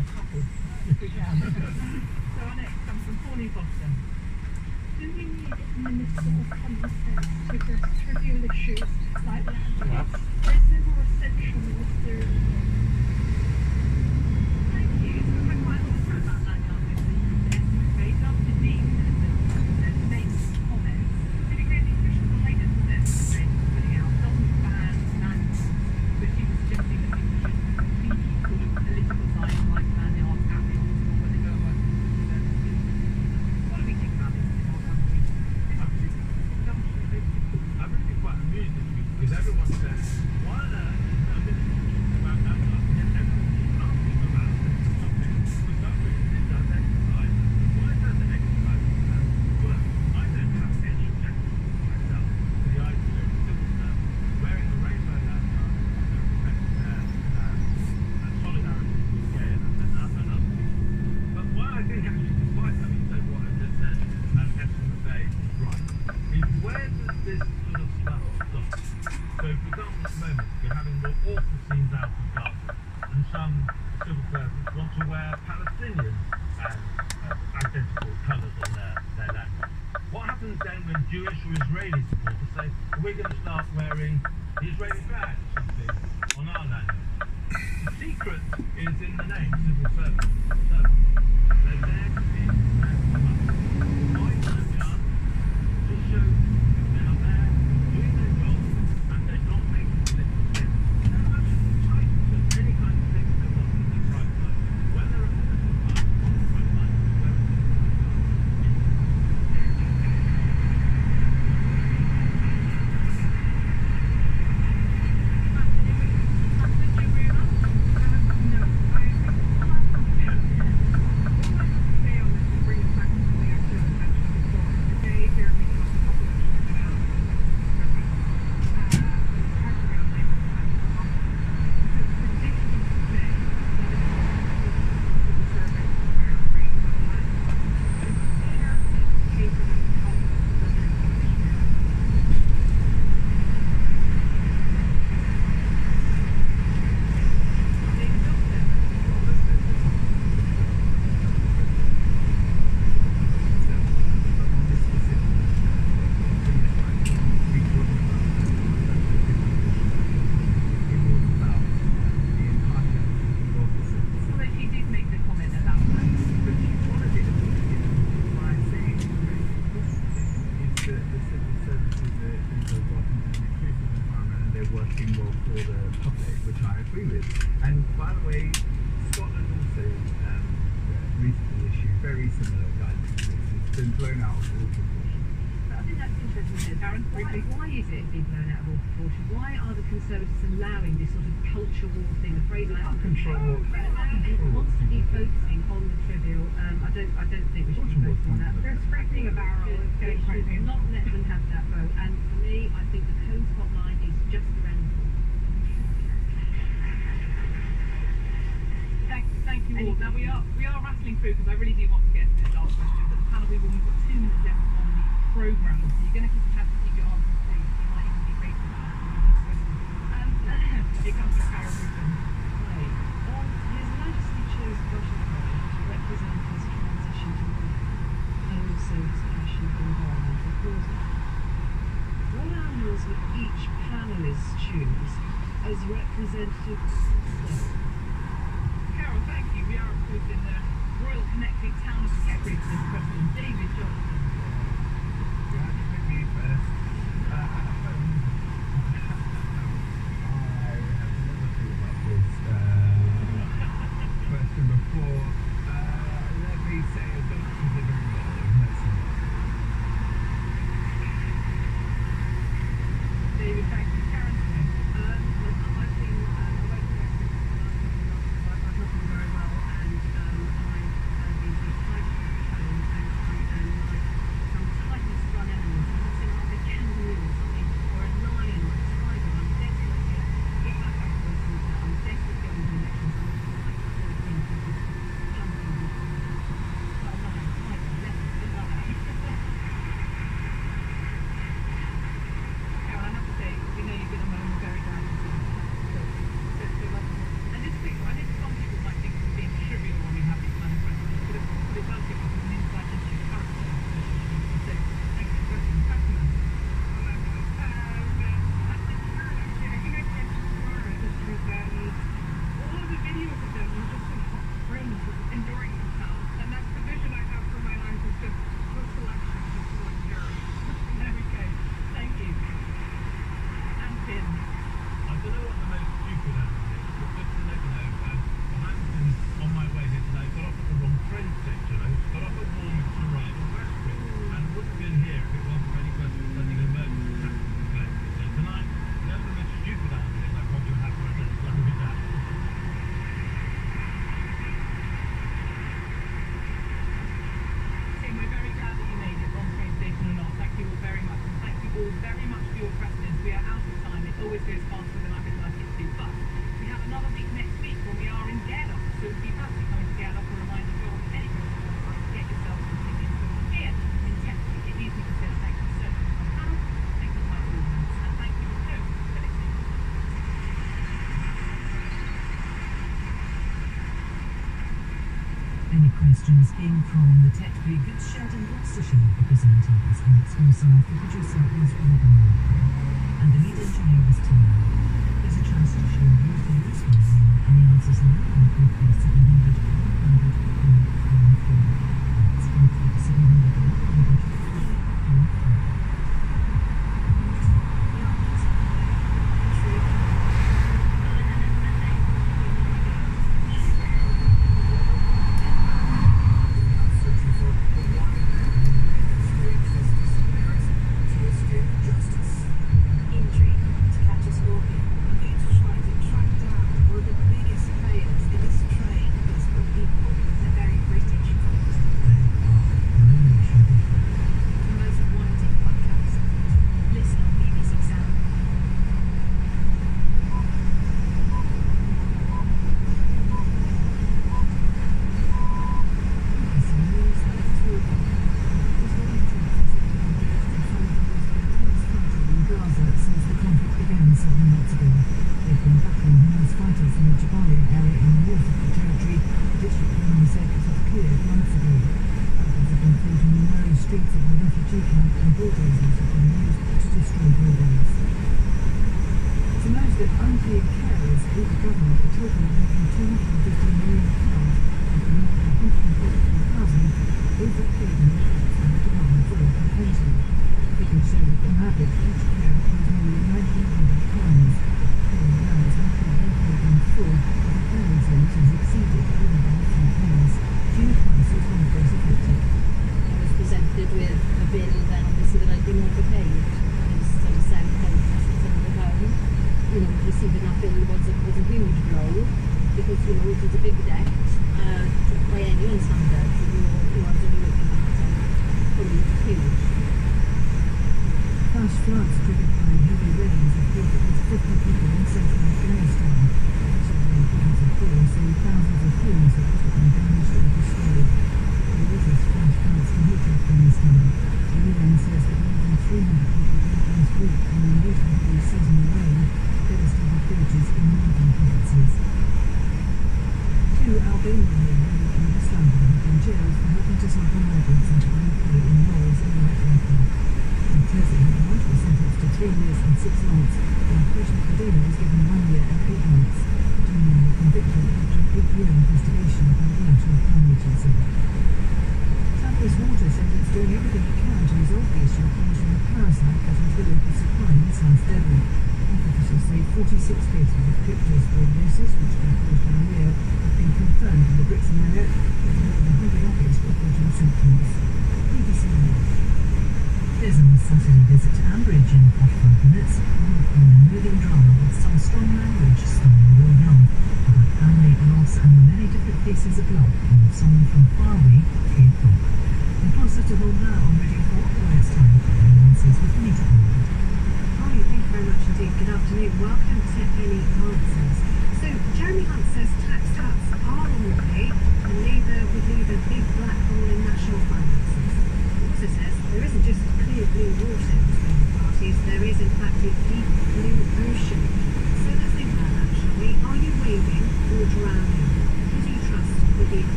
a couple. So our next comes from Pawnee Boston. Do we need municipal common sense to address trivial issues like that? Yeah. There's no more essential ministerial. Thank you. So we've had quite a lot of chat about land yard with the estimate phase after Dean and make comments. Did you agree the official guidance that they're putting out doesn't ban land use, but she was suggesting that people should completely sort of political sign like land yard at the hospital when they go and work with services. What do we think about this in our country? I'm really quite amused this week because everyone says, why on earth is there been about that stuff? Yet everyone's asking about it. Okay, for some reason it does exercise. Why does it exercise that? Well, I don't have any objection myself to the idea of civil servants wearing a rainbow lanyard to reflect their solidarity with gay and other people. But why I think actually, despite having said what I just said, Heston Bay is right, is where does this sort of stuff stop? So, for example, at the moment, you're having the awful scenes out of Gaza, and some civil servants want to wear Palestinian identical colours on their land. What happens then when Jewish or Israeli supporters say, we're going to start wearing the Israeli flag or something on our land? The secret is in the name, civil servants. They're there to be why don't we ask? Just show they are there doing their job and they're not making political sense. They're actually entitled to any kind of things they want in their private life, whether it's a political life or a private life, whether it's a working well for the public, which I agree with. And by the way, Scotland also recently issued very similar guidance to this. It's been blown out of all proportion. I think that's interesting, Karen. Why is it being blown out of all proportion? Why are the Conservatives allowing this sort of culture war thing, a phrase like Control. constantly focusing on the trivial? I don't think we should be focusing on that. They're scraping a barrel. It's They getting quite should painful. not let them have that vote. And for me, I think the Coast hotline is just around the corner. Thank you all. Now we are rattling through because I really do want to get to this last question, but the panel we've got 2 minutes left on the programme, so you're going to have to keep your answers brief. You might even be great at that. Here comes the Karen Rubin. His Majesty chose Russian project to represent his transition to life and also his passion for environmental causes. What animals would each panelist choose as representatives? Carol, thank you. We are, of course, in the Royal Connected Town of Skeptic for this question. David Johnson. You have to put me first. I have never thought about this question before. Let me say I don't consider it David, thank you. Karen Smith. I've been working questions came from the Tech Big Goods Shed in Gloucestershire. The presenter was Alex Forsyth, the producer was Robin Markham, and the lead engineer was Tim. There's a chance to share your favourite story, and the answers are now on 0700 100 114. That's 0700 100 114.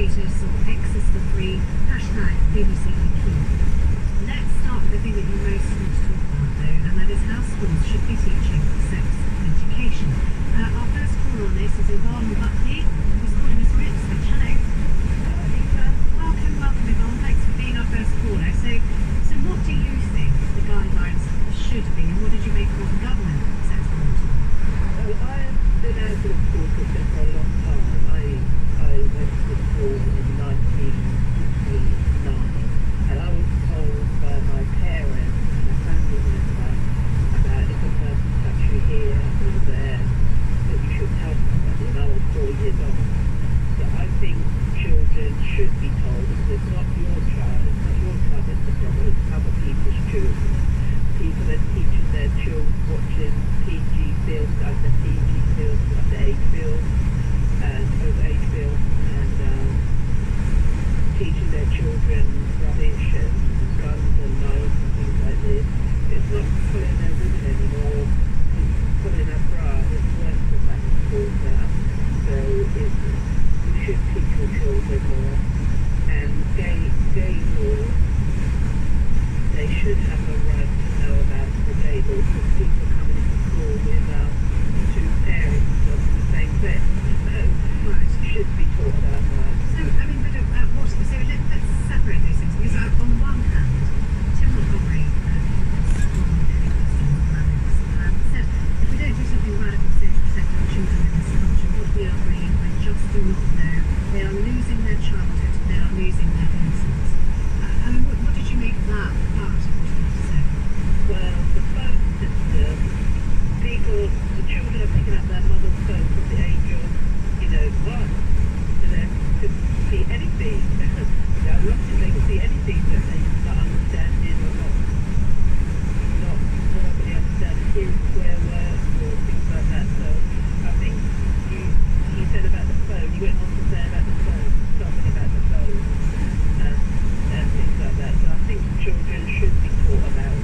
Text status or X is for free, hashtag BBC Keep. Let's start with the thing that you most want to talk about though, and that is how schools should be teaching sex education. Our first caller on this is Yvonne Buckley, who's calling us from Ipswich. Hello. Welcome Yvonne, thanks for being our first caller. So what do you think the guidelines should be, and what did you make of what the government says they want to be? Well, I have been out of school system for a long time. I went to school in 1969, and I was told by my parents and a family member about if a person touched you here or there, that you should tell somebody, and I was 4 years old. So I think children should be told, because it's not your child, it's the problem, it's other people's children. People are teaching their children, watching PG films, under PG films, under age films, and over age films, and teaching their children rubbish and guns and knives and things like this. It's not pulling their women anymore, it's pulling their bra. It's worse than that in schools now. So we should teach your children more. And gay laws, they should have a right to know about the gay laws, because people coming into school without two parents of the same sex. So should be taught about that. So, I mean, but let's separate those things, because on the one hand, Tim Montgomery, said if we don't do something radical to protect our children in this country, what we are bringing, I just do not know. They are losing their childhood, they are losing their innocence. I mean, what did you make of that part of what you had to say? Well, the phone system, the children are picking up their mother's phone from the age of, 1. So they could see anything. They can see anything that they're not understanding or not normally understanding, hearing swear words or things like that. So I think you said about the phone, you went on to say about the phone, something about the phone and things like that. So I think children should be taught about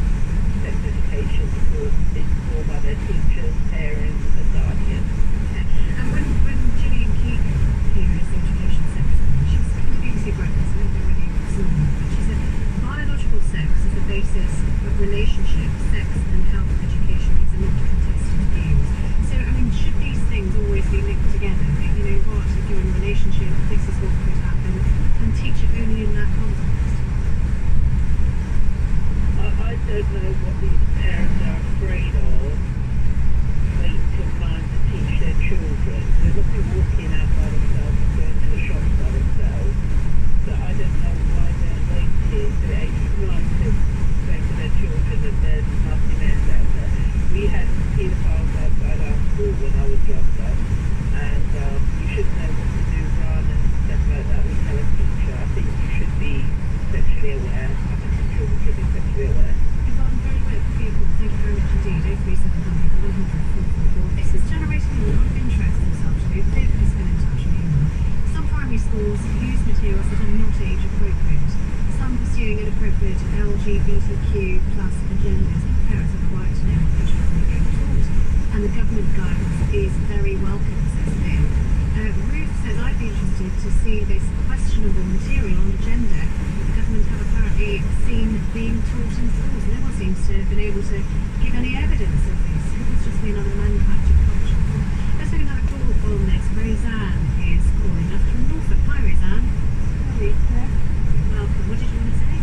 sex education informed by their teachers, parents and guardians. And when Gillian Keith, here as the Education Secretary, she was speaking to BBC Breakfast, I don't know whether you saw that, but she said biological sex is the basis of relationship, sex and health education. These are not contested views. So, I mean, should these things always be linked together? You know what, if you're in a relationship, this is what could happen, and teach it only in that context? I don't know what these parents are afraid of. Wait till 9 to teach their children. They're not walking out by themselves and going to the shops by themselves. So I don't know why they're waiting to the age of 9 to say to their children that there's nasty men out there. We had paedophiles outside our school when I was younger, and you should know what to do, run and stuff like that. We tell a teacher. I think you should be sexually aware. I think the children should be sexually aware. Yvonne, very grateful for your call. Thank you very much indeed. 03700 100 444. This is generating a lot of interest this afternoon. Viv has been in touch with you. Some primary schools use materials that are not age appropriate. Some pursuing inappropriate LGBTQ plus agendas. Parents are required to know what their children are being taught. And the government guidance is very welcome, says Phil. Ruth says, I'd be interested to see this questionable material on gender the government have apparently seen being taught in schools. No one seems to have been able to give any evidence of this. It must just be another manufactured culture. Let's take another call on this. Roseanne is calling us from Norfolk. Hi, Roseanne. Hi, Lisa. Welcome. What did you want to say?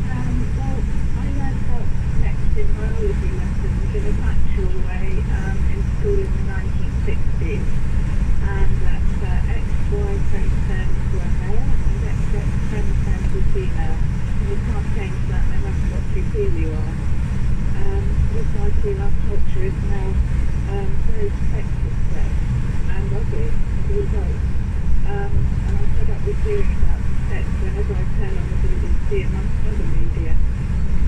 Well, I learned about sex in biology lessons in a factual way in school in the 1960s. And that X, Y chromosomes were male and XX chromosomes were female. And you can't change that no matter what you feel you are. Also, I feel our culture is now very sexist sex and ugly as a result. And I'm fed up with hearing about sex whenever I turn on the BBC amongst other media,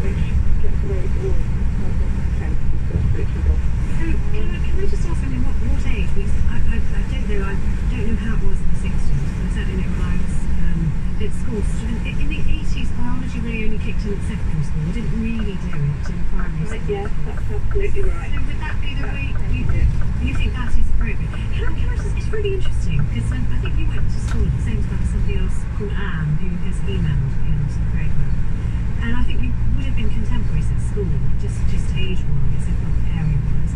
which gets very boring because of the sense of stuff switches off. So, can we just ask, what age? Because I don't know how it was in the 60s. I certainly know when I was at school. In the 80s, biology really only kicked in at secondary school. They didn't really do it in primary school. Yes, that's absolutely right. So would that be the way you You think that is appropriate? Can I just, it's really interesting because I think you went to school at the same time as somebody else called Anne who has emailed into the programme. And I think you would have been contemporaries at school, just age-wise, if not area-wise.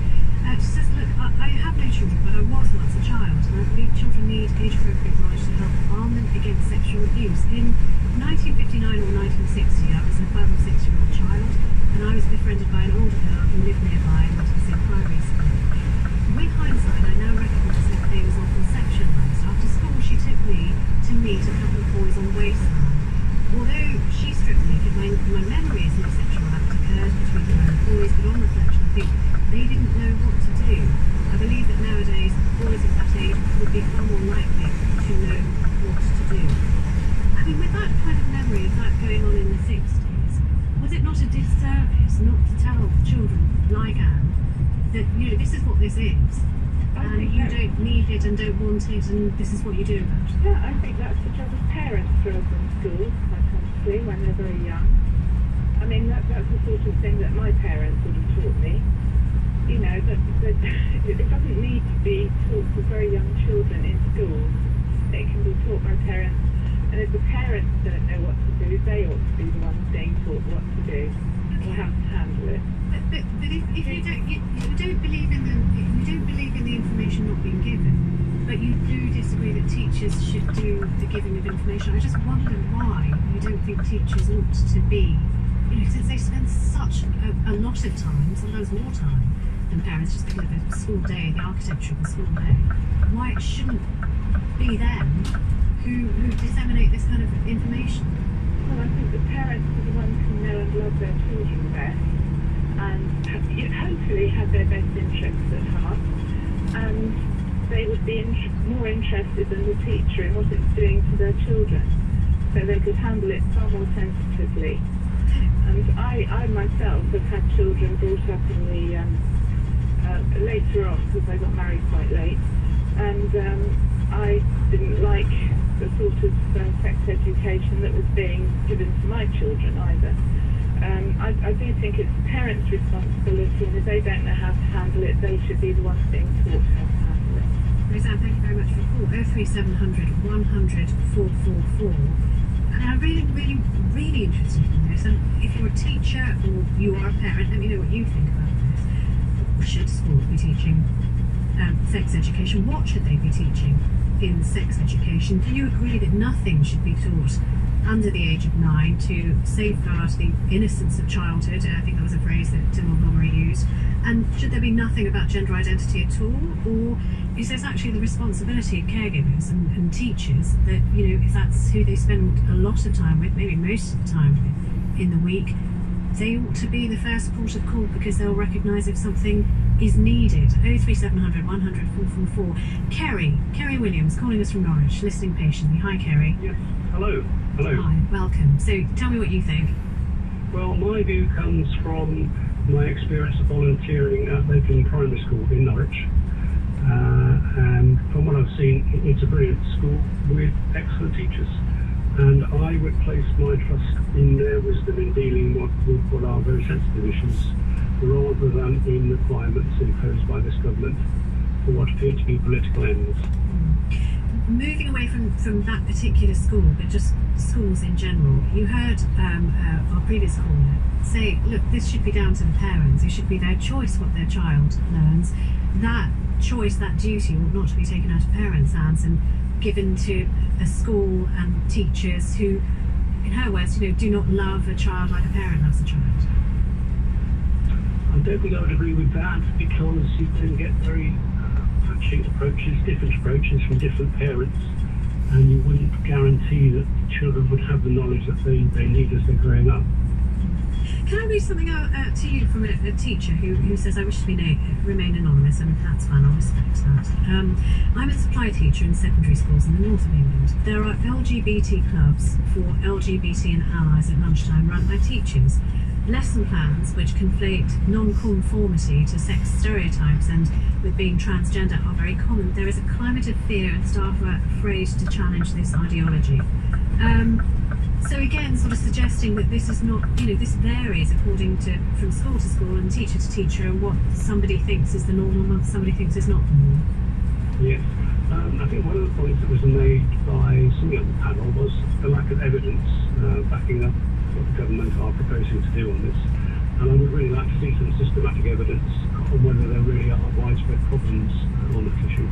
She says, look, I have no children, but I was once a child, and I believe children need age-appropriate knowledge to help arm them against sexual abuse. In 1959 or 1960, I was a 5 or 6-year-old child, and I was befriended by an older girl who lived nearby and went to the same primary school. With hindsight, I now recognise that they was often sexualised. After school, she took me to meet a couple of boys on Wasteland. Although she stripped naked, my memory is no sexual act occurred between her and the boys, but on reflection, I think they didn't know what to do. I believe that nowadays, boys of that age would be far more likely to know what to do. I mean, with that kind of memory of that going on in the 60s, was it not a disservice not to tell children like Anne that, you know, this is what this is, and you don't need it and don't want it, and this is what you do about it? Yeah, I think that's the job of parents to open schools, quite honestly, when they're very young. I mean, that's the sort of thing that my parents would have taught me. You know, that it doesn't need to be taught to very young children in schools. It can be taught by parents. And if the parents don't know what to do, they ought to be the ones being taught what to do or how to handle it. But if you don't believe in the information not being given, but you do disagree that teachers should do the giving of information, I just wonder why you don't think teachers ought to be, you know, since they spend such a lot of time, sometimes more time than parents, just because of the school day, the architecture of the school day, why it shouldn't be them who disseminate this kind of information. Well, I think the parents are the ones who know and love their children best, and hopefully have their best interests at heart, and they would be more interested than the teacher in what it's doing to their children, so they could handle it far more sensitively. And I myself have had children brought up in the later on, because I got married quite late, and I didn't like the sort of sex education that was being given to my children either. I do think it's parents' responsibility, and if they don't know how to handle it, they should be the ones being taught how to handle it. Roseanne, thank you very much for the call. 03700 100 444. And I'm really interested in this. And if you're a teacher or you are a parent, let me know what you think about this. Should schools be teaching sex education? What should they be teaching in sex education? Do you agree that nothing should be taught under the age of 9 to safeguard the innocence of childhood? I think that was a phrase that Tim Montgomery used. And should there be nothing about gender identity at all? Or is this actually the responsibility of caregivers and teachers that, you know, if that's who they spend a lot of time with, maybe most of the time with in the week, they ought to be the first port of call because they'll recognise if something is needed. 03700 100 444. Kerry Williams calling us from Norwich, listening patiently. Hi, Kerry. Yes. Hello. Hi, welcome. So tell me what you think. Well, my view comes from my experience of volunteering at Lakeland Primary School in Norwich. And from what I've seen, it's a brilliant school with excellent teachers. And I would place my trust in their wisdom in dealing with what are very sensitive issues, rather than in requirements imposed by this government for what appear to be political ends. Moving away from that particular school, but just schools in general, you heard our previous caller say, look, this should be down to the parents. It should be their choice what their child learns. That choice, that duty ought not to be taken out of parents' hands and given to a school and teachers who, in her words, you know, do not love a child like a parent loves a child. I don't think I would agree with that, because you can get very patching approaches, different approaches from different parents, and you wouldn't guarantee that children would have the knowledge that they need as they're growing up. Can I read something out to you from a teacher who says, I wish to remain anonymous, and that's fine, I'll respect that. I'm a supply teacher in secondary schools in the north of England. There are LGBT clubs for LGBT and allies at lunchtime run by teachers. Lesson plans which conflate non-conformity to sex stereotypes and with being transgender are very common. There is a climate of fear and staff are afraid to challenge this ideology. So So again, sort of suggesting that this is not, this varies according to from school to school and teacher to teacher, and what somebody thinks is the norm and what somebody thinks is not the norm. Yes. I think one of the points that was made by somebody on the panel was the lack of evidence backing up what the government are proposing to do on this. And I would really like to see some systematic evidence on whether there really are widespread problems on this issue.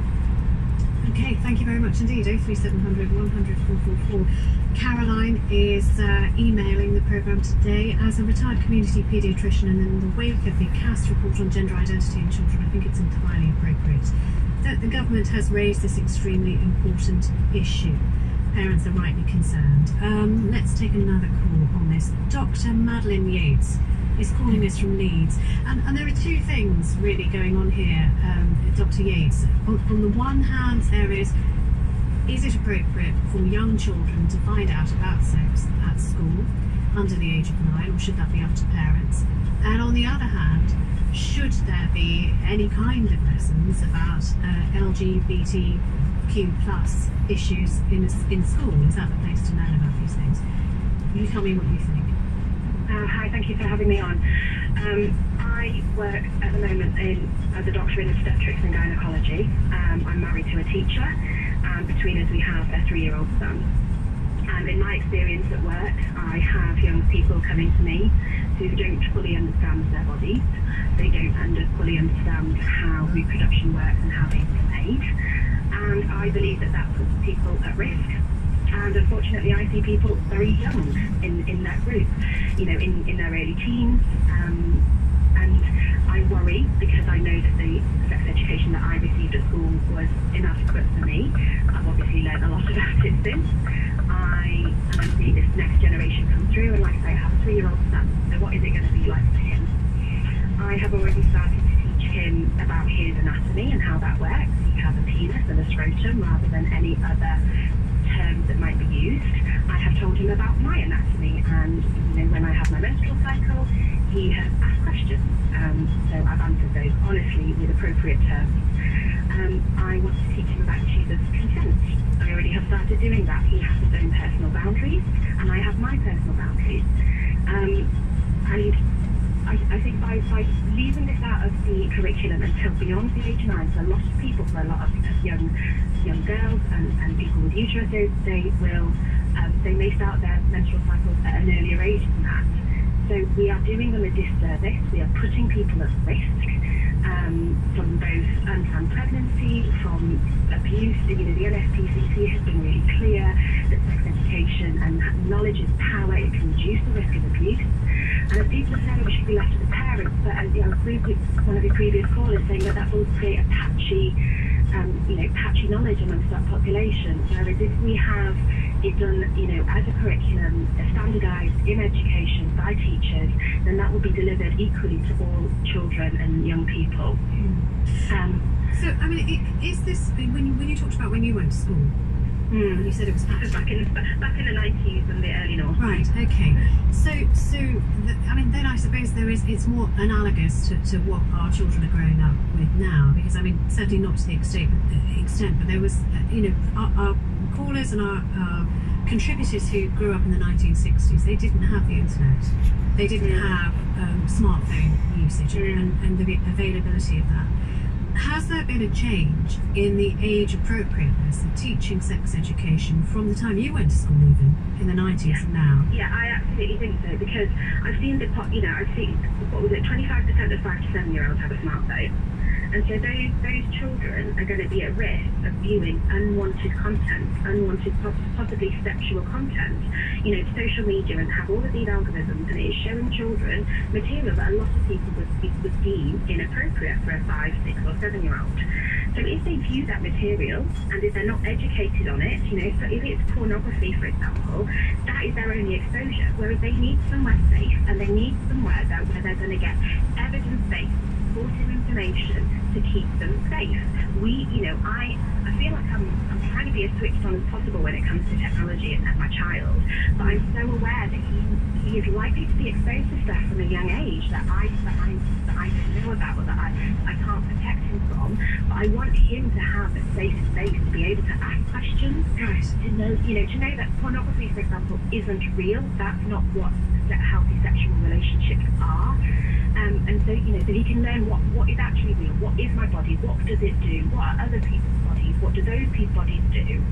Okay, thank you very much indeed. 03700 100 444. Caroline is emailing the programme today. As a retired community paediatrician and in the wake of the CAST report on gender identity in children, I think it's entirely appropriate that the government has raised this extremely important issue. Parents are rightly concerned. Let's take another call on this. Dr. Madeline Yates is calling us from Leeds. And there are two things really going on here, Dr. Yates. On the one hand, there is it appropriate for young children to find out about sex at school under the age of 9, or should that be up to parents? And on the other hand, should there be any kind of lessons about LGBTQ plus issues in school? Is that the place to learn about these things? You tell me what you think. Hi, thank you for having me on. I work at the moment as a doctor in obstetrics and gynecology. I'm married to a teacher, and between us we have a 3-year-old son. And in my experience at work, I have young people coming to me who don't fully understand their bodies. They don't fully understand how reproduction works and how they've been made. And I believe that puts people at risk. And unfortunately, I see people very young in that group, in their early teens. And I worry because I know that the sex education that I received at school was inadequate for me. I've obviously learned a lot about it since. I see this next generation come through, and like I say, I have a 3-year-old son, so what is it going to be like for him? I have already started to teach him about his anatomy and how that works. He has a penis and a scrotum rather than any other terms that might be used. I have told him about my anatomy, and when I have my menstrual cycle, he has asked questions. So I've answered those honestly with appropriate terms. I want to teach him about issues of consent. I already have started doing that. He has his own personal boundaries, and I have my personal boundaries. And I think by leaving this out of the curriculum until beyond the age of 9, for a lot of people, for a lot of young girls and people with uteruses, they may start their menstrual cycles at an earlier age than that. So we are doing them a disservice. We are putting people at risk from both unplanned pregnancy, from abuse. The NSPCC has been really clear that sex education and knowledge is power. It can reduce the risk of abuse. And as people have said, it should be left to the parents. But as one of the previous callers saying that will create a patchy knowledge amongst that population. Whereas if we have it done, as a curriculum, standardised in education by teachers, then that will be delivered equally to all children and young people. So, is this, when you talked about when you went to school, you said it was back in the 90s and the early noughties. Right, okay. Then I suppose it's more analogous to what our children are growing up with now, because certainly not to the extent, but there was, our callers and our contributors who grew up in the 1960s, they didn't have the internet, they didn't have smartphone usage and the availability of that. Has there been a change in the age appropriateness of teaching sex education from the time you went to school, even in the 90s and now? Yeah, I absolutely think so, because I've seen 25% of 5 to 7-year-olds have a smartphone. And so those children are going to be at risk of viewing unwanted content, possibly sexual content, social media, and have all of these algorithms, and it is showing children material that a lot of people would deem inappropriate for a 5, 6 or 7-year-old. So if they view that material, and if they're not educated on it, so if it's pornography, for example, that is their only exposure, whereas they need somewhere safe, and they need somewhere where they're going to get evidence-based, supportive information to keep them safe. I feel like I'm trying to be as switched on as possible when it comes to technology and my child. But I'm so aware that he is likely to be exposed to stuff from a young age that I don't know about or that I can't protect him from. But I want him to have a safe space to be able to ask questions, Right. to know that pornography, for example, isn't real. That's not what healthy sexual relationships are. And so, so he can learn what is actually real. What is my body? What does it do? What are other people's bodies? What do those people's bodies do?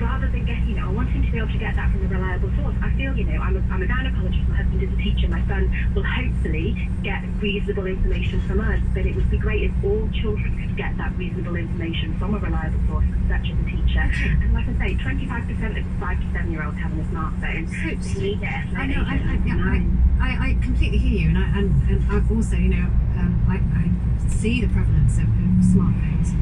Rather than getting, I want him to be able to get that from a reliable source. I feel, I'm a gynecologist, my husband is a teacher, my son will hopefully get reasonable information from us, but it would be great if all children could get that reasonable information from a reliable source, such as a teacher. And like I say, 25% of 5 to 7-year-olds have a smartphone. So- They need it. I know, I completely hear you, and I've also, I see the prevalence of smartphones.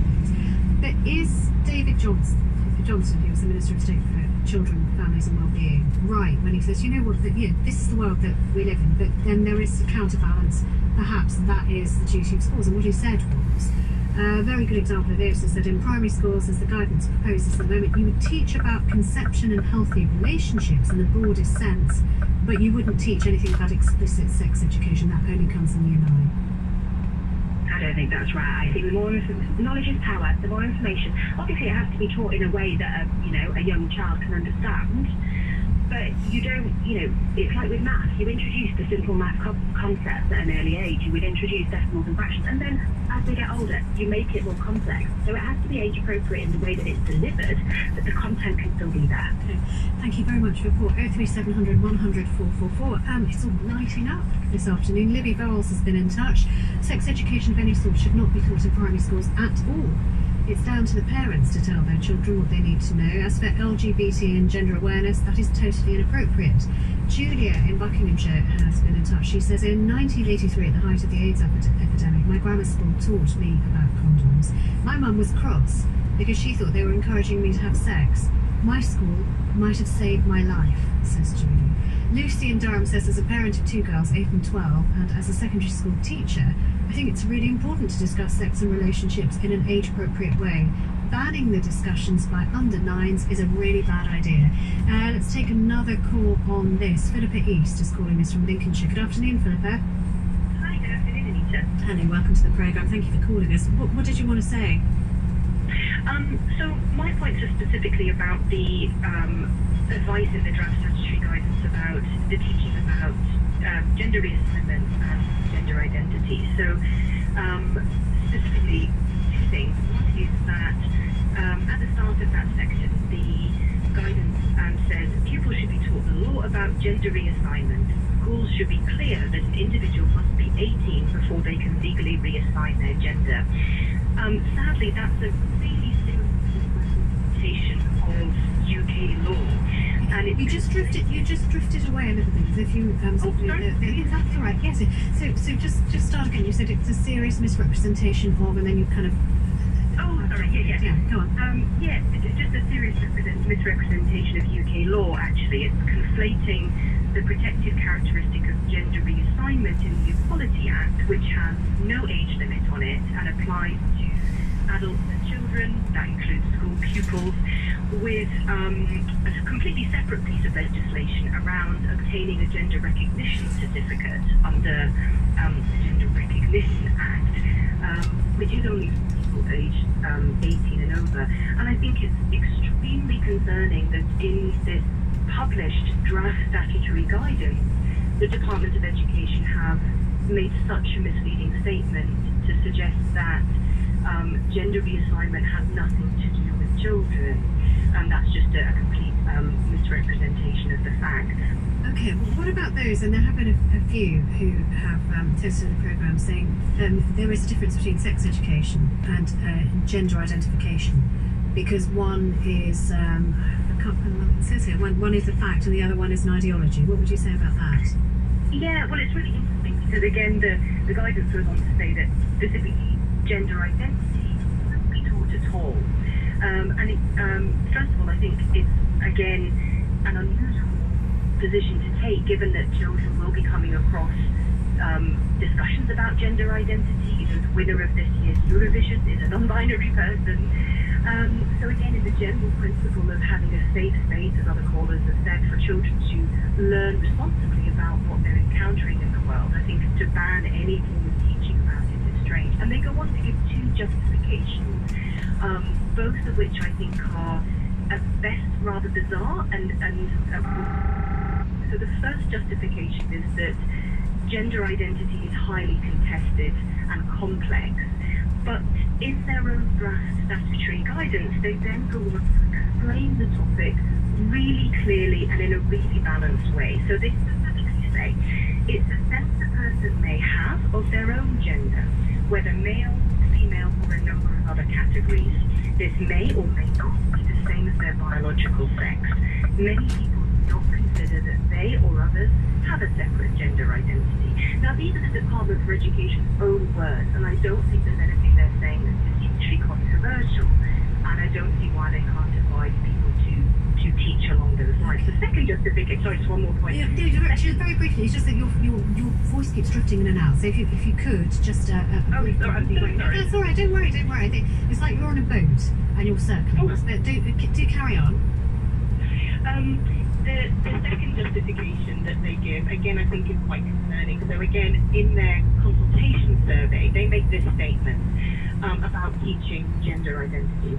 But is David Johnson, who was the Minister of State for Children, Families and Wellbeing, right when he says, this is the world that we live in, but then there is a counterbalance, perhaps that is the duty of schools. And what he said was, a very good example of this is that in primary schools, as the guidance proposes at the moment, you would teach about conception and healthy relationships in the broadest sense, but you wouldn't teach anything about explicit sex education. That only comes in Year 9. I don't think that's right. I think the more knowledge is power, the more information. Obviously, it has to be taught in a way that a young child can understand. But you don't, it's like with maths. You introduce the simple math concepts at an early age. You would introduce decimals and fractions, and then as they get older, you make it more complex. So it has to be age appropriate in the way that it's delivered, but the content can still be there. Okay. Thank you very much for your report. 03700 100 444. It's all lighting up this afternoon. Libby Bowles has been in touch. Sex education of any sort should not be taught in primary schools at all. It's down to the parents to tell their children what they need to know. As for LGBT and gender awareness, that is totally inappropriate. Julia in Buckinghamshire has been in touch. She says, in 1983, at the height of the AIDS epidemic, my grammar school taught me about condoms. My mum was cross because she thought they were encouraging me to have sex. My school might have saved my life, says Julie. Lucy in Durham says, as a parent of 2 girls, 8 and 12, and as a secondary school teacher, I think it's really important to discuss sex and relationships in an age-appropriate way. Banning the discussions by under 9s is a really bad idea. Let's take another call on this. Philippa East is calling us from Lincolnshire. Good afternoon, Philippa. Hi, good afternoon, Anita. Hello, welcome to the programme. Thank you for calling us. What did you want to say? So my points are specifically about the advice in the draft statutory guidance about the teaching about gender reassignment and gender identity. So specifically 2 things. One is that at the start of that section, the guidance says pupils should be taught the law about gender reassignment. Schools should be clear that an individual must be 18 before they can legally reassign their gender. Sadly, that's a really simple interpretation of UK law. And You just drifted away a little bit, as if you sorry. that's all right. Yes. So just start again. You said it's a serious misrepresentation of, and then you kind of. Oh, sorry. Yeah. Yeah. Go on. Yeah, it's just a serious misrepresentation of UK law. Actually, it's conflating the protective characteristic of gender reassignment in the Equality Act, which has no age limit on it and applies to adults and children, that includes school pupils, with a completely separate piece of legislation around obtaining a gender recognition certificate under the Gender Recognition Act, which is only for people aged 18 and over. And I think it's extremely concerning that in this published draft statutory guidance, the Department of Education have made such a misleading statement to suggest that gender reassignment has nothing to do with children, and that's just a complete misrepresentation of the fact. Okay, well, what about those? And there have been a few who have tested the programme saying there is a difference between sex education and gender identification, because one is, I can't remember what it says here, one is a fact and the other one is an ideology. What would you say about that? Yeah, well, it's really interesting because, again, the guidance goes on to say that specifically gender identity wouldn't be taught at all. First of all, I think it's, again, an unusual position to take, given that children will be coming across discussions about gender identity. The winner of this year's Eurovision is a non-binary person. So again, it's a general principle of having a safe space, as other callers have said, for children to learn responsibly about what they're encountering in the world. I think to ban any form of teaching about it is strange. And they go on to give two justifications, both of which I think are at best rather bizarre. So the first justification is that gender identity is highly contested and complex. But in their own draft statutory guidance, they then go on to explain the topic really clearly and in a really balanced way. So they specifically say it's a sense a person may have of their own gender, whether male, female, or a number of other categories. This may or may not be the same as their biological sex. Many people do not consider that they or others have a separate gender identity. Now, these are the Department for Education's own words, and I don't think there's anything they're saying that is hugely controversial, and I don't see why they can't advise people to teach along those lines. The second justification, sorry, just one more point. Yeah, actually, very briefly, it's just that your voice keeps drifting in and out, so if you could, just sorry, I'm so sorry. That's all right, don't worry. I think it's like you're on a boat and you're circling. But do carry on. The second justification that they give, again, I think is quite concerning. So again, in their consultation survey, they make this statement about teaching gender identity.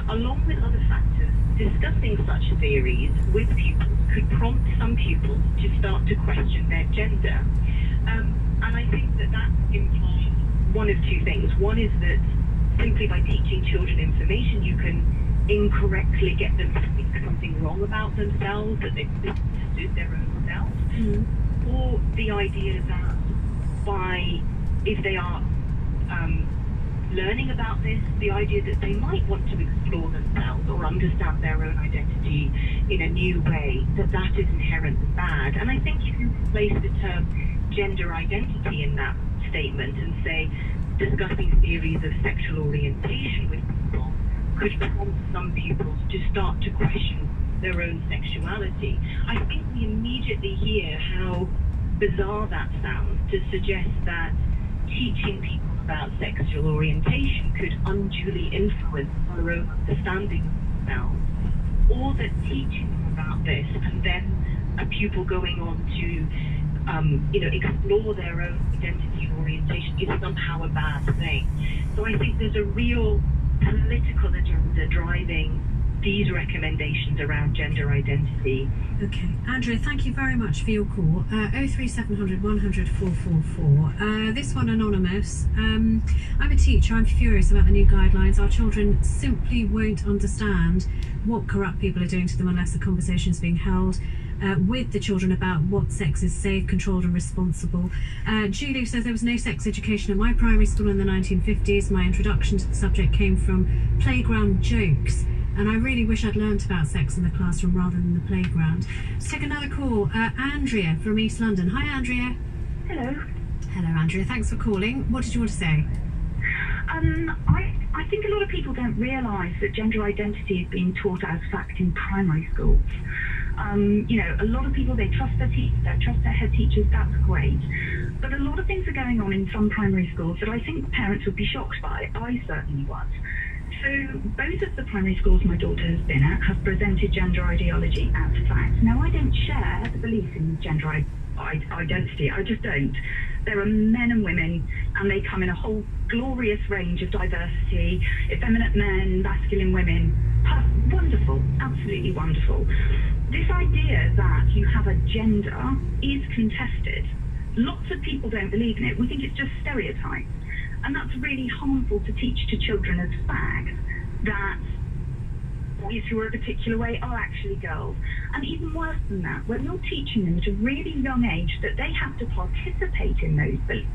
Along with other factors, discussing such theories with pupils could prompt some pupils to start to question their gender. And I think that implies one of two things. One is that simply by teaching children information, you can incorrectly get them to think something wrong about themselves, that they've misunderstood their own self, or the idea that if they are learning about this, the idea that they might want to explore themselves or understand their own identity in a new way, that is inherently bad. And I think if you place the term gender identity in that statement and say discussing theories of sexual orientation with people could prompt some pupils to start to question their own sexuality, I think we immediately hear how bizarre that sounds to suggest that teaching people about sexual orientation could unduly influence our own understanding of themselves, or that teaching them about this and then a pupil going on to explore their own identity and orientation is somehow a bad thing. So I think there's a real political agenda driving these recommendations around gender identity. Okay, Andrea, thank you very much for your call. 03700 100 444. This one anonymous. I'm a teacher. I'm furious about the new guidelines. Our children simply won't understand what corrupt people are doing to them unless a conversation is being held with the children about what sex is safe, controlled and responsible. Julie says there was no sex education at my primary school in the 1950s. My introduction to the subject came from playground jokes, and I really wish I'd learnt about sex in the classroom rather than the playground. Let's take another call. Andrea from East London. Hi, Andrea. Hello. Hello, Andrea. Thanks for calling. What did you want to say? I think a lot of people don't realise that gender identity is being taught as fact in primary schools. A lot of people, they trust their teachers, they trust their head teachers, that's great. But a lot of things are going on in some primary schools that I think parents would be shocked by. I certainly was. So both of the primary schools my daughter has been at have presented gender ideology as fact. Now, I don't share the belief in gender identity. I just don't. There are men and women, and they come in a whole glorious range of diversity, effeminate men, masculine women. Wonderful, absolutely wonderful. This idea that you have a gender is contested. Lots of people don't believe in it. We think it's just stereotypes. And that's really harmful to teach to children as facts that boys who are a particular way are actually girls. And even worse than that, when you're teaching them at a really young age that they have to participate in those beliefs.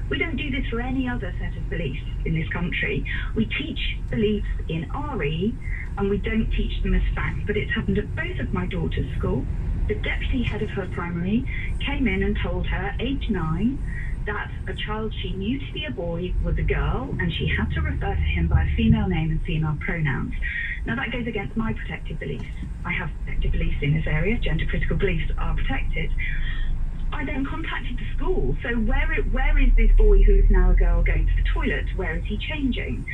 We don't do this for any other set of beliefs in this country. We teach beliefs in RE and we don't teach them as facts. But it's happened at both of my daughter's school. The deputy head of her primary came in and told her, age 9, that a child she knew to be a boy was a girl and she had to refer to him by a female name and female pronouns. Now that goes against my protected beliefs. I have protected beliefs in this area. Gender critical beliefs are protected. I then contacted the school. So where is this boy who is now a girl going to the toilet? Where is he changing?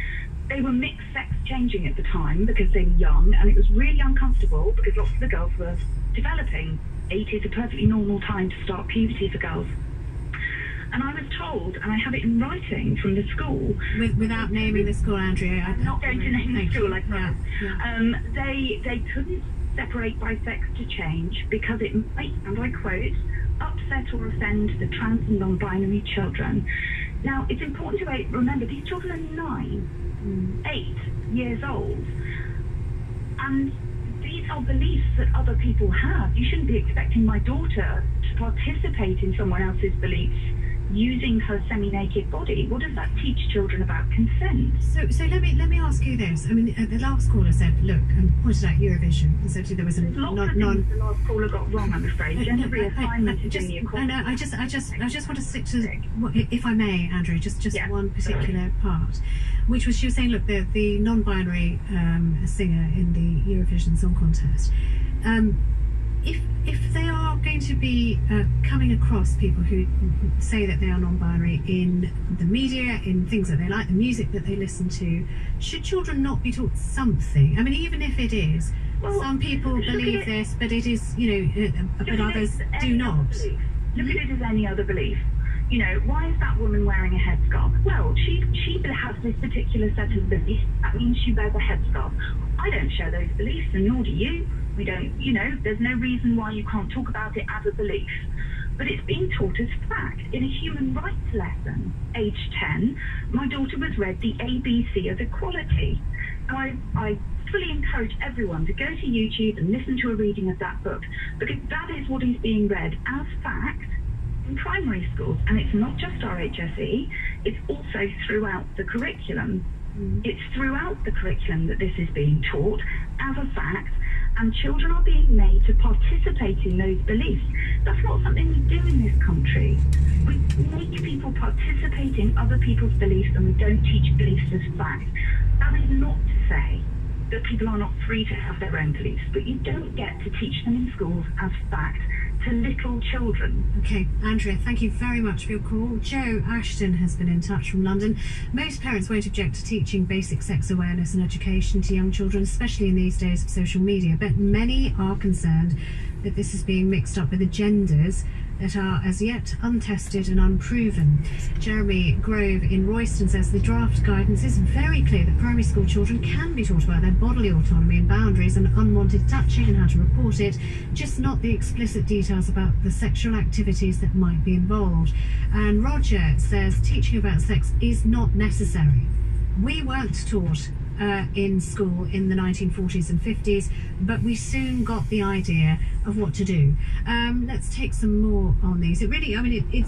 they were mixed sex changing at the time because they were young, and it was really uncomfortable because lots of the girls were developing. 80 is a perfectly normal time to start puberty for girls. And I was told, and I have it in writing from the school. Without naming the school, Andrea. I'm not going to name the school, I promise. Yeah. They couldn't separate by sex to change because it might, and I quote, upset or offend the trans and non-binary children. Now, it's important to remember these children are 8 years old. And these are beliefs that other people have. You shouldn't be expecting my daughter to participate in someone else's beliefs using her semi-naked body. What does that teach children about consent? So let me ask you this. I mean, the last caller said, look, and pointed out Eurovision. And said there was a the last caller got wrong, I'm afraid. Gender reassignment is in the equality. I just want to stick to, if I may, Andrew, just one particular part, which was she was saying, look, the non-binary singer in the Eurovision Song Contest. If they are going to be coming across people who say that they are non-binary in the media, in things that they like, the music that they listen to, should children not be taught something? I mean, even if it is, some people believe this, but it is, but others do not. Look at it as any other belief. Why is that woman wearing a headscarf? Well, she has this particular set of beliefs. That means she wears a headscarf. I don't share those beliefs, and nor do you. We don't, there's no reason why you can't talk about it as a belief. But it's being taught as fact. In a human rights lesson, age 10, my daughter was read the ABC of equality. And I fully encourage everyone to go to YouTube and listen to a reading of that book, because that is what is being read as fact in primary schools. And it's not just RHSE, it's also throughout the curriculum. It's throughout the curriculum that this is being taught as a fact, and children are being made to participate in those beliefs. That's not something we do in this country. We make people participate in other people's beliefs, and we don't teach beliefs as fact. That is not to say that people are not free to have their own beliefs, but you don't get to teach them in schools as fact to little children. Okay, Andrea, thank you very much for your call. Joe Ashton has been in touch from London. Most parents won't object to teaching basic sex awareness and education to young children, especially in these days of social media, but many are concerned that this is being mixed up with agendas that are as yet untested and unproven. Jeremy Grove in Royston says the draft guidance is very clear that primary school children can be taught about their bodily autonomy and boundaries and unwanted touching and how to report it, just not the explicit details about the sexual activities that might be involved. And Roger says teaching about sex is not necessary. We weren't taught in school in the 1940s and 50s, but we soon got the idea of what to do. Let's take some more on these. It really, I mean,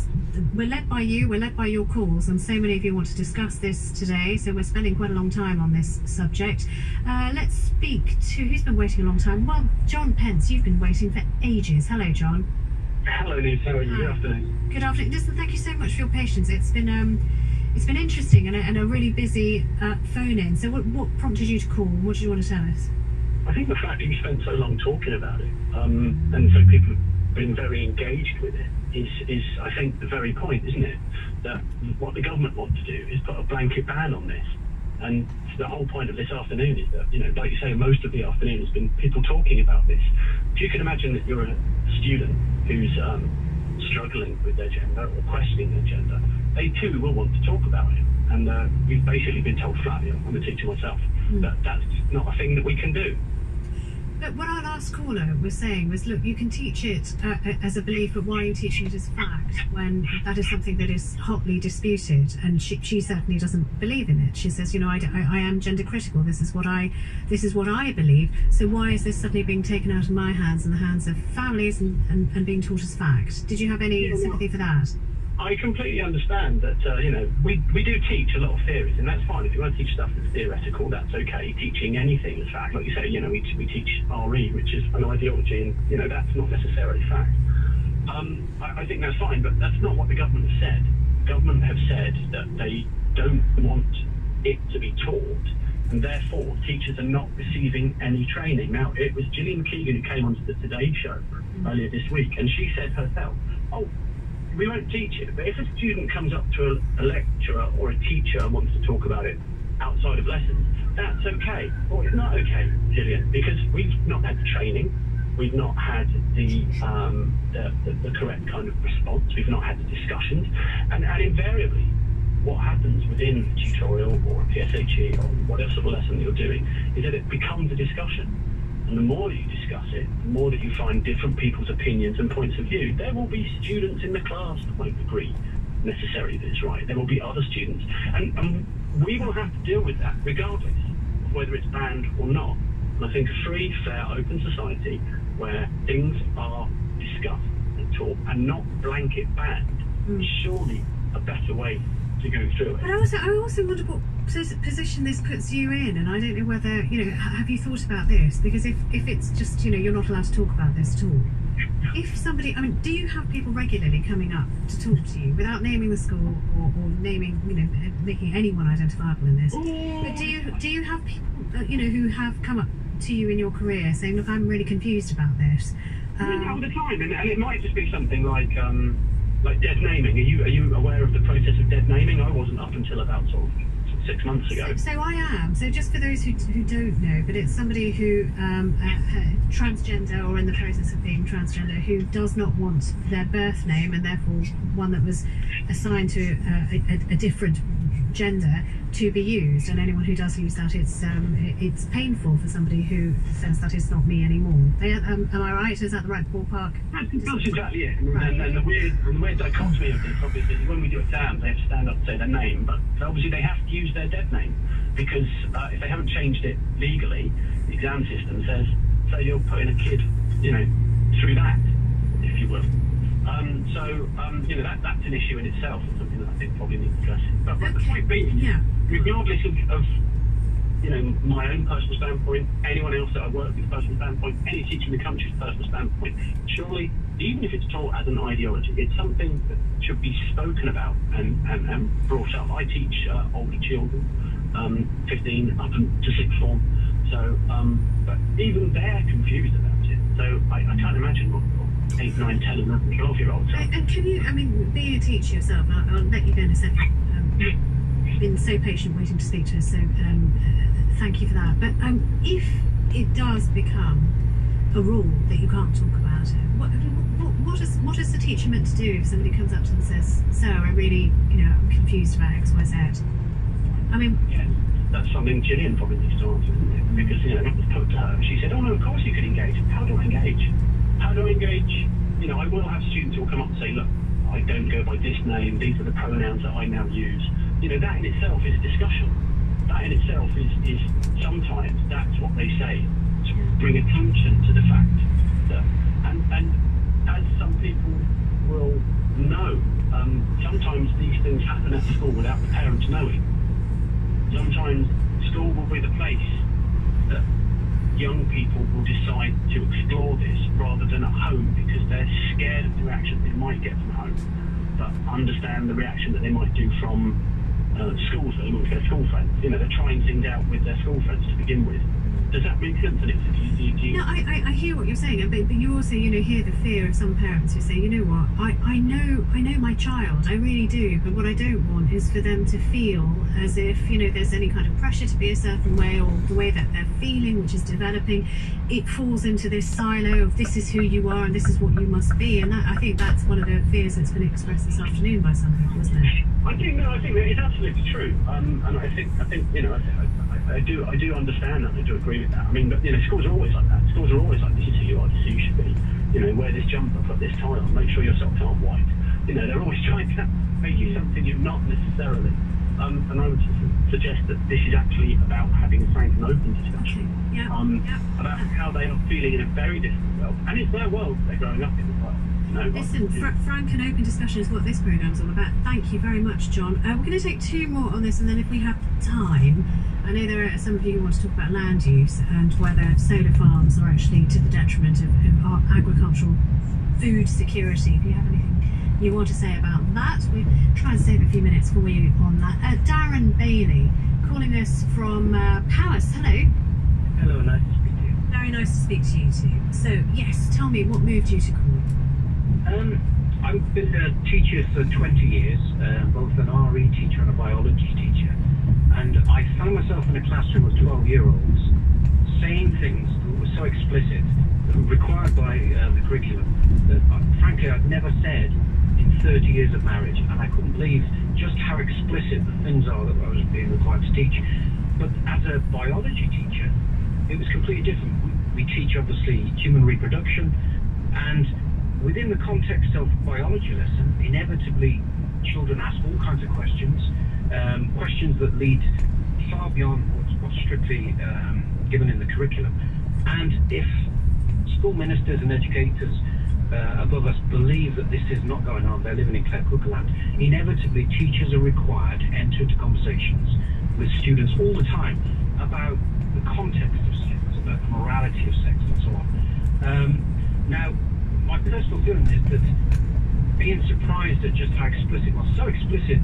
we're led by you, we're led by your calls, and so many of you want to discuss this today, so we're spending quite a long time on this subject. Let's speak to, who's been waiting a long time? Well, John Pence, you've been waiting for ages. Hello, John. Hello, Liz. How are you? Good afternoon. Good afternoon. Listen, thank you so much for your patience. It's been interesting and a really busy phone-in. So what prompted you to call? What did you want to tell us? I think the fact that you spent so long talking about it, and so people have been very engaged with it, is I think the very point, isn't it? That what the government want to do is put a blanket ban on this. And the whole point of this afternoon is that, like you say, most of the afternoon has been people talking about this. If you can imagine that you're a student who's struggling with their gender or questioning their gender, they too will want to talk about it. And we've basically been told flatly, I'm a teacher myself, that that's not a thing that we can do. But what our last caller was saying was, look, you can teach it as a belief, but why are you teaching it as fact when that is something that is hotly disputed? And she certainly doesn't believe in it. She says, I am gender critical. This is what I believe. So why is this suddenly being taken out of my hands and the hands of families and being taught as fact? Did you have any sympathy for that? I completely understand that, we do teach a lot of theories, and that's fine. If you want to teach stuff that's theoretical, that's okay. Teaching anything is fact. Like you say, we teach RE, which is an ideology, and, that's not necessarily fact. I think that's fine, but that's not what the government has said. The government have said that they don't want it to be taught, and therefore teachers are not receiving any training. Now, it was Gillian McKeegan who came onto the Today Show earlier this week, and she said herself, we won't teach it, but if a student comes up to a lecturer or a teacher and wants to talk about it, outside of lessons, that's okay. Well, it's not okay, Gillian, because we've not had the training, we've not had the correct kind of response, we've not had the discussions, and invariably, what happens within a tutorial or a PSHE or whatever sort of lesson that you're doing is that it becomes a discussion. And the more that you discuss it, the more that you find different people's opinions and points of view. There will be students in the class that won't agree necessarily that it's right. There will be other students. And we will have to deal with that regardless of whether it's banned or not. And I think a free, fair, open society where things are discussed and taught and not blanket banned is surely a better way to go through it. But I also wonder what position this puts you in, and I don't know whether, have you thought about this? Because if it's just, you're not allowed to talk about this at all. If somebody, do you have people regularly coming up to talk to you without naming the school or naming, making anyone identifiable in this? But do you have people, who have come up to you in your career saying, look, I'm really confused about this? All the time, and it might just be something like dead naming. Are you aware of the process of dead naming? I wasn't up until about sort of 6 months ago. So I am. So just for those who don't know, but it's somebody who transgender or in the process of being transgender who does not want their birth name and therefore one that was assigned to a different gender to be used, and anyone who does use that, it's painful for somebody who says that it's not me anymore. Am I right? Is that the right ballpark? That's exactly it. And the weird dichotomy of this, obviously, is when we do exams, they have to stand up and say their name, but obviously they have to use their dead name, because if they haven't changed it legally, the exam system says, so you're putting a kid, through that, if you will. That's an issue in itself, and something that I think probably needs addressing. But the point being, regardless of my own personal standpoint, anyone else that I work with personal standpoint, any teacher in the country's personal standpoint, surely, even if it's taught as an ideology, it's something that should be spoken about and brought up. I teach older children, 15 up to sixth form, so but even they're confused about it. So I can't imagine what 8, 9, 10, 11, 12-year-olds. And can you, being a teacher yourself, I'll let you go in a second. You've been so patient waiting to speak to us, so thank you for that. But if it does become a rule that you can't talk about it, what is the teacher meant to do if somebody comes up to them and says, so I really, I'm confused about X, Y, Z? Yeah, that's something Gillian probably needs to answer, isn't it? Because, that was put to her. She said, oh no, of course you can engage. How do I engage? How do I engage? I will have students who will come up and say, look, I don't go by this name, these are the pronouns that I now use. That in itself is a discussion. That in itself is sometimes that's what they say to bring attention to the fact that, and as some people will know, sometimes these things happen at school without the parents knowing. Sometimes school will be the place that young people will decide to explore this rather than at home, because they're scared of the reaction they might get from home, but understand the reaction that they might do from schools amongst their school friends. They're trying things out with their school friends to begin with. Does that make sense? No, I hear what you're saying, but you also, hear the fear of some parents who say, you know what, I know my child, I really do, but what I don't want is for them to feel as if, there's any kind of pressure to be a certain way, or the way that they're feeling, which is developing, it falls into this silo of this is who you are and this is what you must be, and I think that's one of the fears that's been expressed this afternoon by some people, isn't it? I think that it's absolutely true, and I think I do understand that. I do agree with that. But schools are always like that. Schools are always like, this is who you are, this is who you should be. Wear this jumper, put this tie on, make sure your socks aren't white. They're always trying to make you something you're not necessarily. And I would suggest that this is actually about having a frank and open discussion about how they are feeling in a very different world, and it's their world they're growing up in as well. Listen, frank and open discussion is what this programme's all about. Thank you very much, John. We're going to take 2 more on this, and then if we have time, I know there are some of you who want to talk about land use and whether solar farms are actually to the detriment of our agricultural food security. If you have anything you want to say about that, we'll try and save a few minutes for you on that. Darren Bailey calling us from Powys. Hello. Hello, nice to speak to you. Very nice to speak to you too. So, yes, tell me, what moved you to call? I've been a teacher for 20 years, both an RE teacher and a biology teacher. And I found myself in a classroom of 12-year-olds saying things that were so explicit, that were required by the curriculum, that frankly I'd never said in 30 years of marriage, and I couldn't believe just how explicit the things are that I was being required to teach. But as a biology teacher, it was completely different. We teach, obviously, human reproduction, and within the context of biology lesson, inevitably children ask all kinds of questions, questions that lead far beyond what's strictly given in the curriculum. And if school ministers and educators above us believe that this is not going on, they're living in Clare Cooker land, inevitably teachers are required to enter into conversations with students all the time about the context of sex, about the morality of sex, and so on. Now, my personal feeling is that being surprised at just how explicit, well, so explicit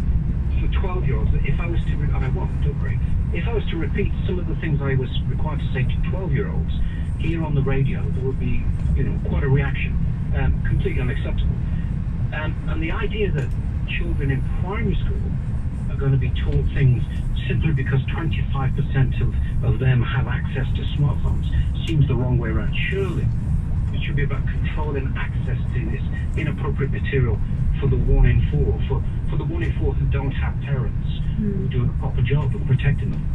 for 12-year-olds, that if I was to, if I was to repeat some of the things I was required to say to 12-year-olds here on the radio, there would be, quite a reaction. Completely unacceptable. And the idea that children in primary school are going to be taught things simply because 25% of them have access to smartphones seems the wrong way around. Surely it should be about controlling access to this inappropriate material for the 1 in 4, for the 1 in 4 who don't have parents who are doing a proper job of protecting them.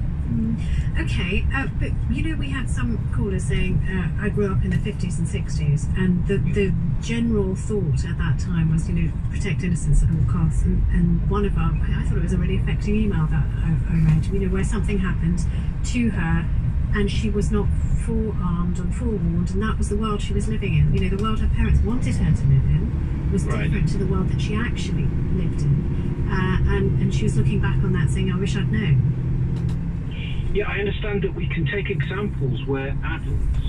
Okay, but we had some callers saying I grew up in the 50s and 60s, and the general thought at that time was, protect innocence at all costs. And one of our, I thought it was a really affecting email that I read, where something happened to her and she was not forearmed and forewarned, and that was the world she was living in. The world her parents wanted her to live in was different to the world that she actually lived in. And she was looking back on that saying, I wish I'd known. Yeah, I understand that we can take examples where adults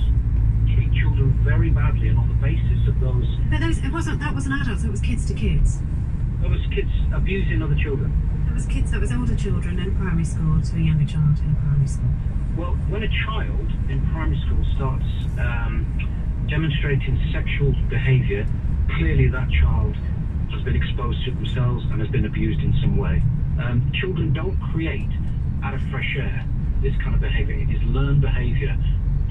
treat children very badly, and on the basis of those... But that wasn't adults, it was kids to kids. That was kids abusing other children. That was older children in primary school to a younger child in primary school. Well, when a child in primary school starts demonstrating sexual behaviour, clearly that child has been exposed to themselves and has been abused in some way. Children don't create out of fresh air this kind of behaviour. It is learned behaviour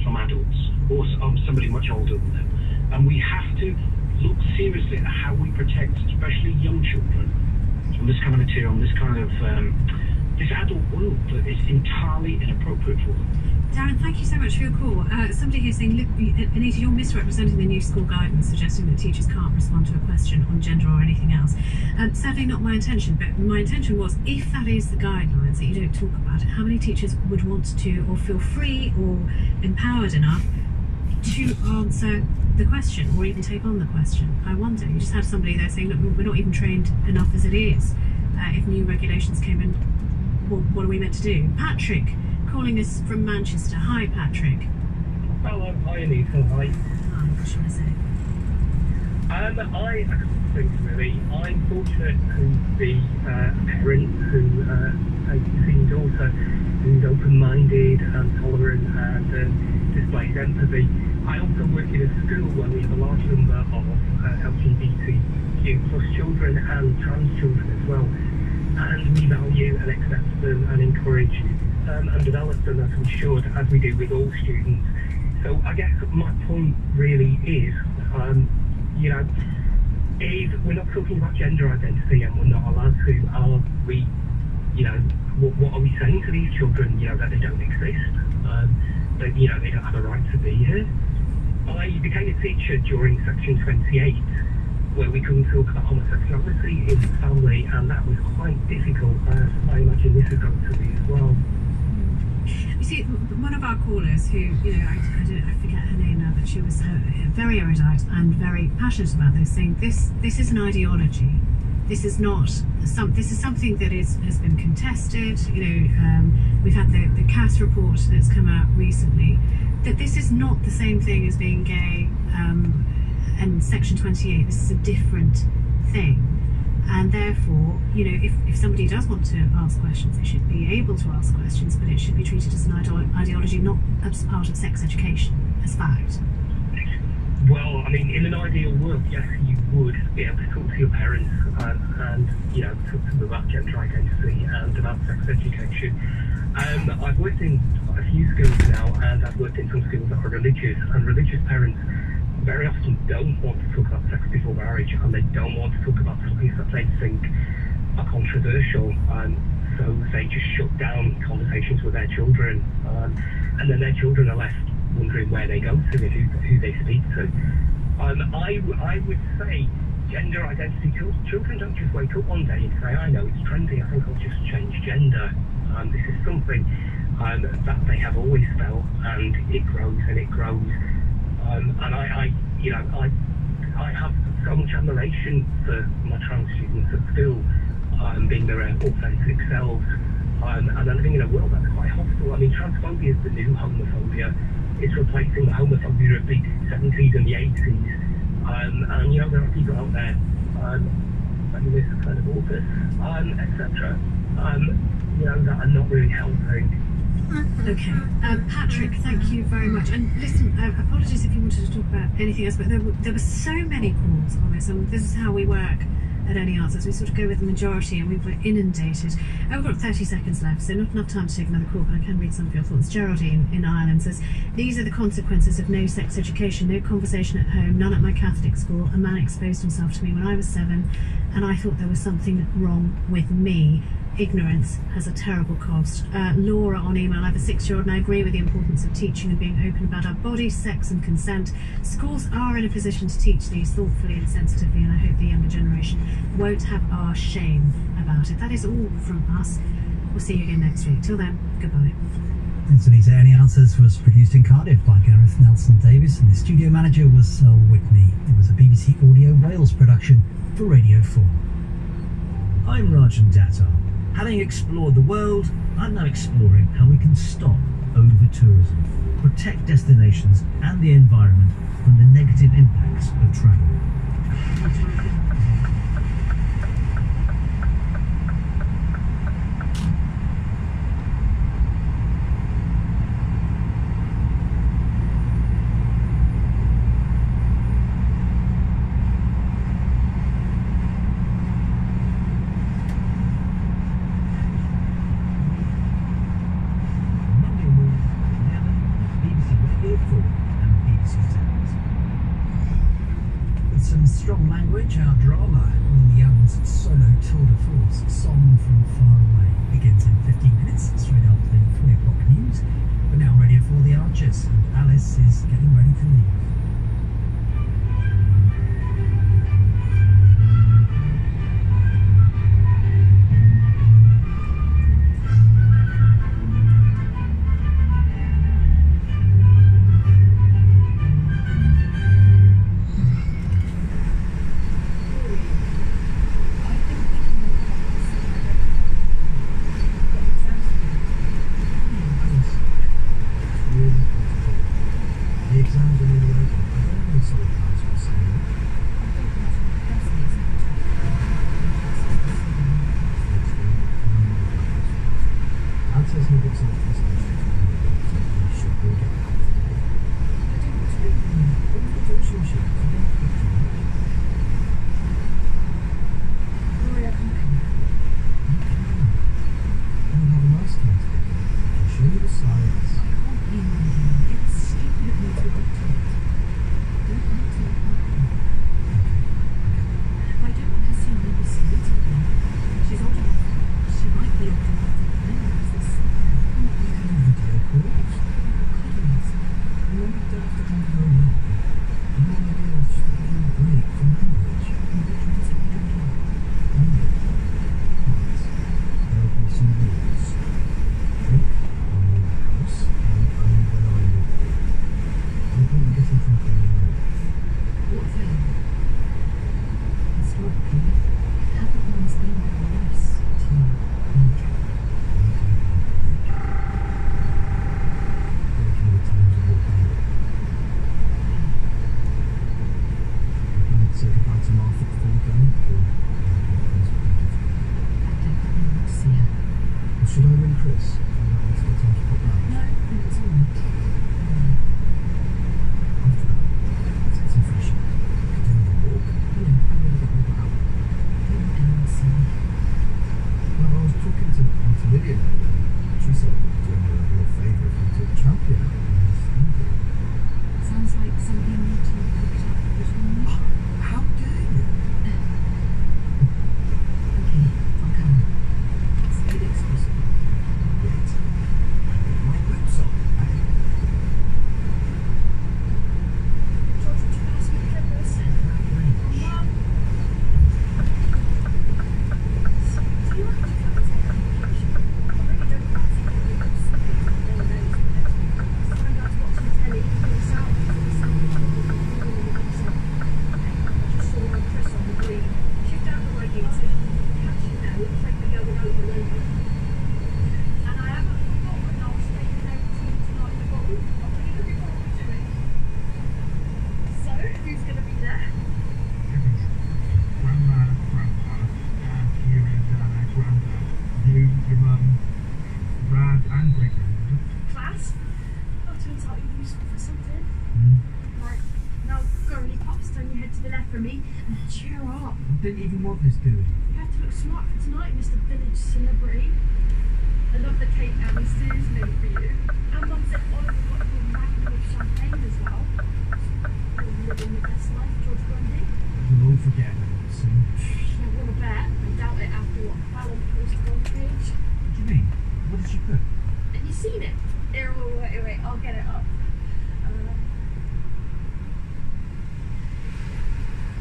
from adults or somebody much older than them. And we have to look seriously at how we protect, especially young children, from this kind of material, this kind of this adult world that is entirely inappropriate for them. Darren, thank you so much for your call. Somebody here saying, Anita, you're misrepresenting the new school guidance, suggesting that teachers can't respond to a question on gender or anything else. Sadly, not my intention, but my intention was, if that is the guidelines that you don't talk about it, how many teachers would want to, or feel free or empowered enough to answer the question, or even take on the question? I wonder. You just had somebody there saying, look, we're not even trained enough as it is. If new regulations came in, what are we meant to do? Patrick, calling us from Manchester. Hi, Patrick. Hello, hi Anita, hi. Hi, what should I say? I a couple of things really. I'm fortunate to be a parent who sees a daughter who's open-minded and tolerant and displays empathy. I also work in a school where we have a large number of LGBTQ plus children and trans children as well. And we value and accept them and encourage and develop them as we should, as we do with all students. So I guess my point really is, if we're not talking about gender identity and we're not allowed to, are we, what are we saying to these children, that they don't exist? That, they don't have a right to be here? I became a teacher during Section 28, where we couldn't talk about homosexuality in the family, and that was quite difficult, as I imagine this is going to be as well. You see, one of our callers who, I forget her name now, but she was very erudite and very passionate about this, saying this is an ideology. This is not this is something that has been contested. We've had the CAS report that's come out recently, that this is not the same thing as being gay. And Section 28, this is a different thing. And therefore, if somebody does want to ask questions, they should be able to ask questions, but it should be treated as an ideology, not as part of sex education, as fact. Well, I mean, in an ideal world, yes, you would be able to talk to your parents and you know, talk to them about gender identity and about sex education. I've worked in quite a few schools now, and I've worked in some schools that are religious, and religious parents very often don't want to talk about sex before marriage, and they don't want to talk about topics that they think are controversial, so they just shut down conversations with their children, and then their children are left wondering where they go to and who they speak to. I would say gender identity, children don't just wake up one day and say, I know it's trendy, I think I'll just change gender. This is something that they have always felt, and it grows and it grows. And I have so much admiration for my trans students at school, being their authentic selves, and they're living in a world that's quite hostile. I mean, transphobia is the new homophobia. It's replacing the homophobia of the 70s and the 80s. And, you know, there are people out there, feminists, kind of authors, etc., you know, that are not really helping. Okay. Patrick, thank you very much. And listen, apologies if you wanted to talk about anything else, but there were so many calls on this, and this is how we work at Any Answers. We sort of go with the majority, and we were inundated. We've got 30 seconds left, so not enough time to take another call, but I can read some of your thoughts. Geraldine in Ireland says, these are the consequences of no sex education, no conversation at home, none at my Catholic school. A man exposed himself to me when I was 7, and I thought there was something wrong with me. Ignorance has a terrible cost. Laura on email, I have a 6-year-old and I agree with the importance of teaching and being open about our bodies, sex and consent. Schools are in a position to teach these thoughtfully and sensitively, and I hope the younger generation won't have our shame about it. That is all from us. We'll see you again next week. Till then, goodbye. Thanks, Anita. Any Answers was produced in Cardiff by Gareth Nelson Davis, and the studio manager was Sol Whitney. It was a BBC Audio Wales production for Radio 4. I'm Rajan Datar. Having explored the world, I'm now exploring how we can stop over-tourism, protect destinations and the environment from the negative impacts of travel. Strong language, our drama, Will Young's solo tour de force, Song from Far Away, begins in 15 minutes, straight after the 3 o'clock news. We're now ready for the Archers, and Alice is getting ready to leave. class. Oh, turns out you're useful for something. Right, now girly pops, turn your head to the left for me and cheer up. I didn't even want this doing. You have to look smart for tonight, Mr. Village Celebrity. I love the cake Annie Steers made for you. And Mum said Oliver got you a magnum of champagne as well. You're living your best life, George Grundy. We'll all forget about it soon. I want to bet. I doubt it after what Fallon posted on the page. What do you mean? What did she put? Have you seen it? Here, wait, I'll get it up.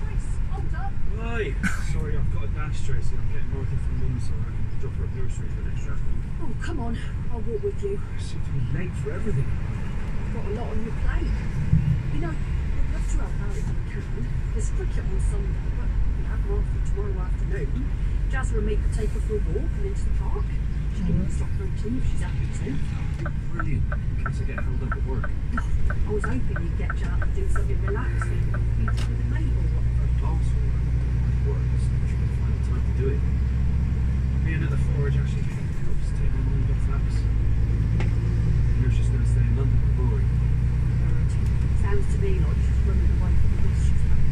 Nice, hold up. Right. Sorry, I've got a dash, Tracy. I'm getting Martha from Mum so I can drop her at nursery for an extra afternoon. Oh, come on, I'll walk with you. I seem to be late for everything. You've got a lot on your plate. You know, I'd love to help out if you can. There's cricket on Sunday, but we have Martha tomorrow afternoon. Jazza and me could take her for a walk and into the park. She can stop routine if she's happy to. Brilliant. In case I get held up at work. I was hoping you'd get Jan to do something relaxing, eat with a mate or whatever. Class or work. I should find the time to do it. Being at the forge actually helps take my mind off apps. You're just going to stay in London for boring. Sounds to me like she's running away from the horse she's found.